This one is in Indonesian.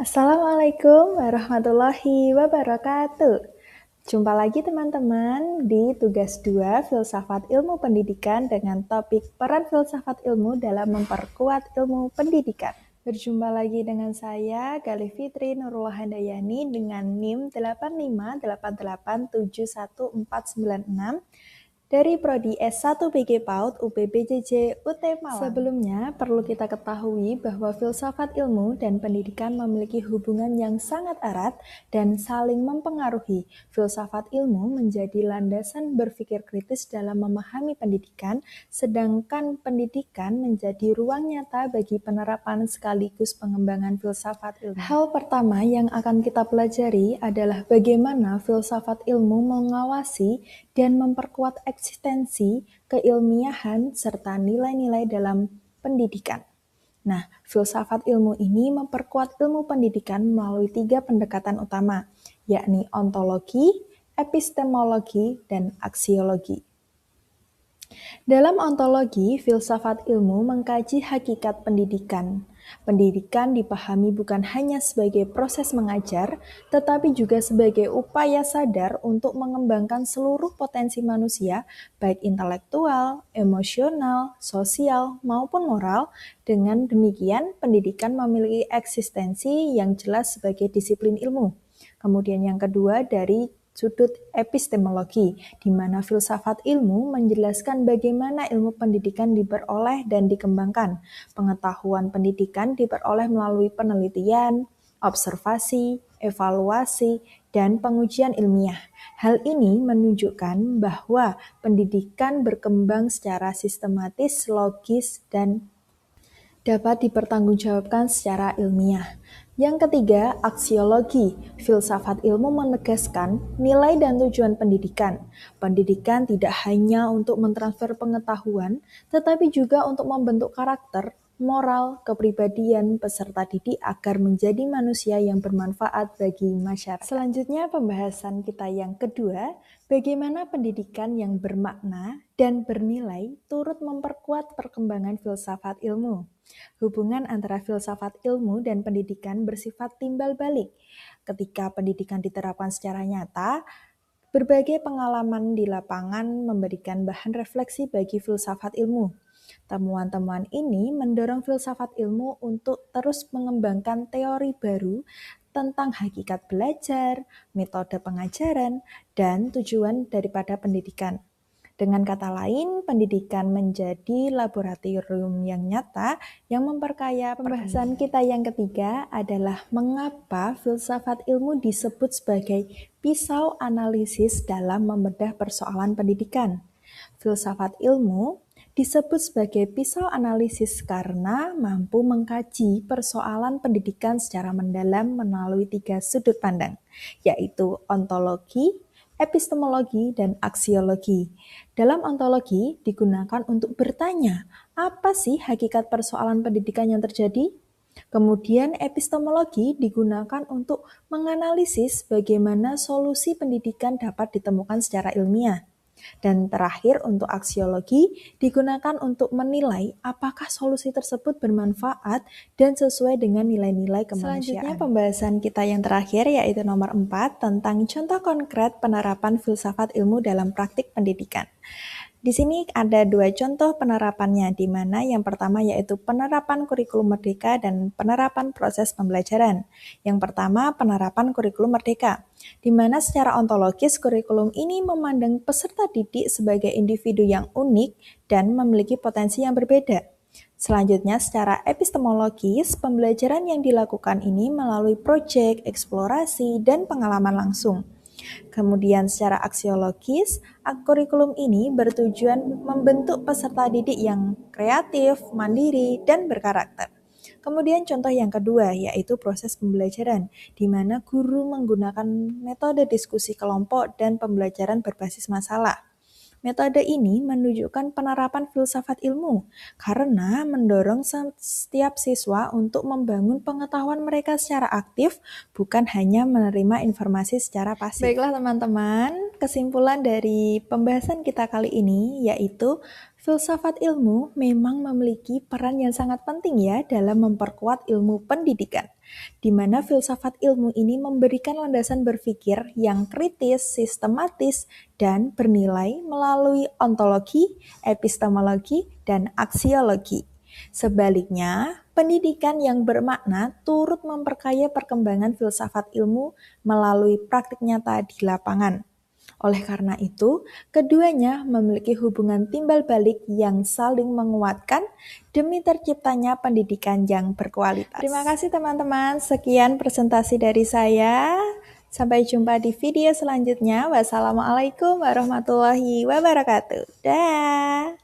Assalamualaikum warahmatullahi wabarakatuh. Jumpa lagi teman-teman di tugas 2 Filsafat Ilmu Pendidikan dengan topik peran filsafat ilmu dalam memperkuat ilmu pendidikan. Berjumpa lagi dengan saya, Gali Fitri Nurullah Handayani dengan NIM 858871496 dari Prodi S1 BG PAUD UPBJJ UT Malang. Sebelumnya, perlu kita ketahui bahwa filsafat ilmu dan pendidikan memiliki hubungan yang sangat erat dan saling mempengaruhi. Filsafat ilmu menjadi landasan berpikir kritis dalam memahami pendidikan, sedangkan pendidikan menjadi ruang nyata bagi penerapan sekaligus pengembangan filsafat ilmu. Hal pertama yang akan kita pelajari adalah bagaimana filsafat ilmu mengawasi dan memperkuat eksistensi, keilmiahan, serta nilai-nilai dalam pendidikan. Nah, filsafat ilmu ini memperkuat ilmu pendidikan melalui 3 pendekatan utama, yakni ontologi, epistemologi, dan aksiologi. Dalam ontologi, filsafat ilmu mengkaji hakikat pendidikan. Pendidikan dipahami bukan hanya sebagai proses mengajar, tetapi juga sebagai upaya sadar untuk mengembangkan seluruh potensi manusia, baik intelektual, emosional, sosial, maupun moral. Dengan demikian, pendidikan memiliki eksistensi yang jelas sebagai disiplin ilmu. Kemudian yang kedua dari sudut epistemologi, di mana filsafat ilmu menjelaskan bagaimana ilmu pendidikan diperoleh dan dikembangkan. Pengetahuan pendidikan diperoleh melalui penelitian, observasi, evaluasi, dan pengujian ilmiah. Hal ini menunjukkan bahwa pendidikan berkembang secara sistematis, logis, dan dapat dipertanggungjawabkan secara ilmiah. Yang ketiga, aksiologi. Filsafat ilmu menegaskan nilai dan tujuan pendidikan. Pendidikan tidak hanya untuk mentransfer pengetahuan, tetapi juga untuk membentuk karakter, moral, kepribadian peserta didik agar menjadi manusia yang bermanfaat bagi masyarakat. Selanjutnya pembahasan kita yang kedua, bagaimana pendidikan yang bermakna dan bernilai turut memperkuat perkembangan filsafat ilmu. Hubungan antara filsafat ilmu dan pendidikan bersifat timbal balik. Ketika pendidikan diterapkan secara nyata, berbagai pengalaman di lapangan memberikan bahan refleksi bagi filsafat ilmu. Temuan-temuan ini mendorong filsafat ilmu untuk terus mengembangkan teori baru tentang hakikat belajar, metode pengajaran, dan tujuan daripada pendidikan. Dengan kata lain, pendidikan menjadi laboratorium yang nyata yang memperkaya. Pembahasan kita yang ketiga adalah mengapa filsafat ilmu disebut sebagai pisau analisis dalam membedah persoalan pendidikan. Filsafat ilmu disebut sebagai pisau analisis karena mampu mengkaji persoalan pendidikan secara mendalam melalui 3 sudut pandang, yaitu ontologi, epistemologi, dan aksiologi. Dalam ontologi digunakan untuk bertanya, apa sih hakikat persoalan pendidikan yang terjadi? Kemudian epistemologi digunakan untuk menganalisis bagaimana solusi pendidikan dapat ditemukan secara ilmiah. Dan terakhir untuk aksiologi digunakan untuk menilai apakah solusi tersebut bermanfaat dan sesuai dengan nilai-nilai kemanusiaan. Selanjutnya pembahasan kita yang terakhir yaitu nomor 4 tentang contoh konkret penerapan filsafat ilmu dalam praktik pendidikan. Di sini ada 2 contoh penerapannya, di mana yang pertama yaitu penerapan kurikulum merdeka dan penerapan proses pembelajaran. Yang pertama, penerapan kurikulum merdeka, di mana secara ontologis kurikulum ini memandang peserta didik sebagai individu yang unik dan memiliki potensi yang berbeda. Selanjutnya, secara epistemologis, pembelajaran yang dilakukan ini melalui proyek, eksplorasi, dan pengalaman langsung. Kemudian secara aksiologis, kurikulum ini bertujuan membentuk peserta didik yang kreatif, mandiri, dan berkarakter. Kemudian contoh yang kedua yaitu proses pembelajaran, di mana guru menggunakan metode diskusi kelompok dan pembelajaran berbasis masalah. Metode ini menunjukkan penerapan filsafat ilmu karena mendorong setiap siswa untuk membangun pengetahuan mereka secara aktif, bukan hanya menerima informasi secara pasif. Baiklah teman-teman, kesimpulan dari pembahasan kita kali ini yaitu filsafat ilmu memang memiliki peran yang sangat penting ya dalam memperkuat ilmu pendidikan. di mana filsafat ilmu ini memberikan landasan berpikir yang kritis, sistematis, dan bernilai melalui ontologi, epistemologi, dan aksiologi. Sebaliknya, pendidikan yang bermakna turut memperkaya perkembangan filsafat ilmu melalui praktik nyata di lapangan. Oleh karena itu, keduanya memiliki hubungan timbal balik yang saling menguatkan demi terciptanya pendidikan yang berkualitas. Terima kasih teman-teman, sekian presentasi dari saya. Sampai jumpa di video selanjutnya. Wassalamualaikum warahmatullahi wabarakatuh. Dah.